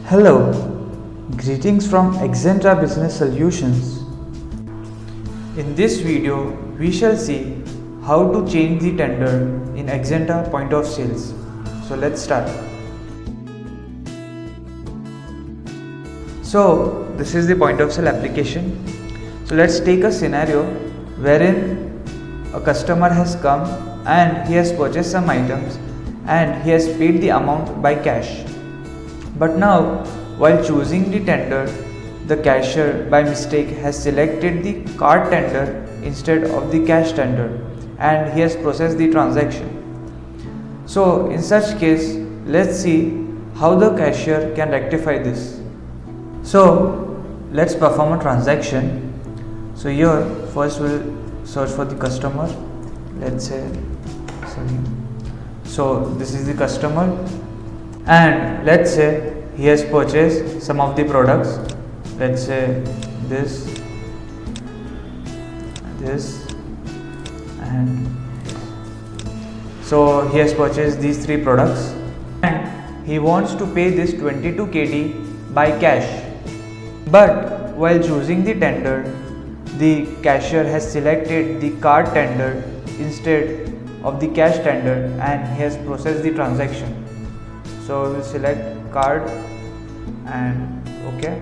Hello, greetings from Axanta Business Solutions. In this video, we shall see how to change the tender in Axanta Point of Sales. So let's start. So this is the point of sale application. So let's take a scenario wherein a customer has come and he has purchased some items and he has paid the amount by cash. But now, while choosing the tender, the cashier by mistake has selected the card tender instead of the cash tender and he has processed the transaction. So in such case, let's see how the cashier can rectify this. So let's perform a transaction. So here first we'll search for the customer. Let's say so this is the customer, and let's say he has purchased some of the products. Let's say this and so he has purchased these three products and he wants to pay this 22 KD by cash. But while choosing the tender, the cashier has selected the card tender instead of the cash tender and he has processed the transaction. So we'll select card and OK,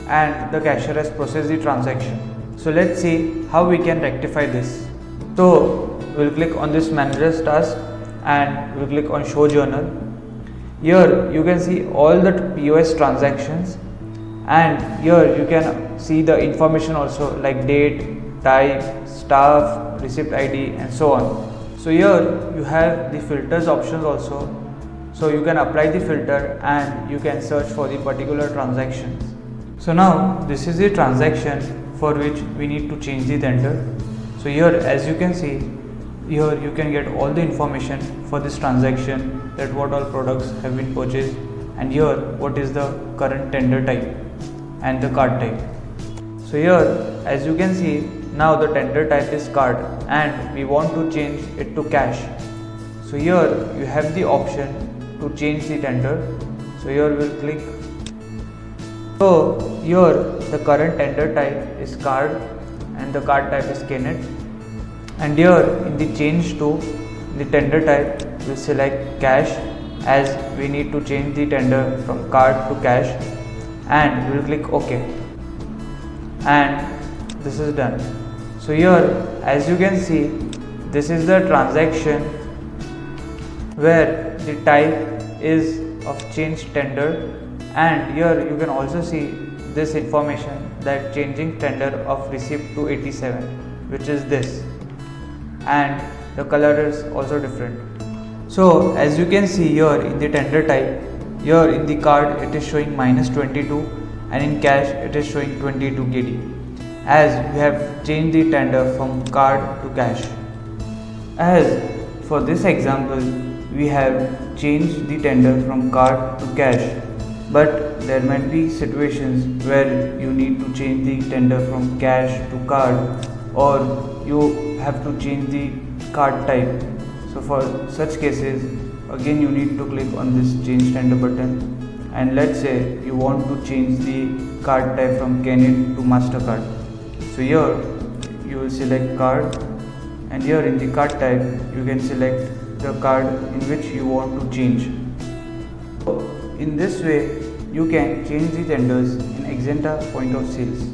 and the cashier has processed the transaction. So let's see how we can rectify this. So we'll click on this manager's task and we'll click on show journal. Here you can see all the POS transactions, and here you can see the information also like date, type, staff, receipt ID and so on. So here you have the filters options also. So you can apply the filter and you can search for the particular transactions. So now this is the transaction for which we need to change the tender. So here as you can see, here you can get all the information for this transaction, that what all products have been purchased, and here what is the current tender type and the card type. So here as you can see, now the tender type is card and we want to change it to cash. So here you have the option to change the tender. So here we'll click. So here the current tender type is card and the card type is Kenneth. And here in the change to the tender type, we'll select cash as we need to change the tender from card to cash, and we'll click OK. And this is done. So here as you can see, this is the transaction where the type is of change tender, and here you can also see this information that changing tender of receipt to 87, which is this, and the color is also different. So as you can see here in the tender type, here in the card it is showing -22 and in cash it is showing 22 KD, as we have changed the tender from card to cash. As for this example, we have changed the tender from card to cash, but there might be situations where you need to change the tender from cash to card, or you have to change the card type. So for such cases, again you need to click on this change tender button, and let's say you want to change the card type from Kenneth to MasterCard. So here you will select card, and here in the card type you can select the card in which you want to change. So in this way you can change the tenders in Axanta Point of Sales.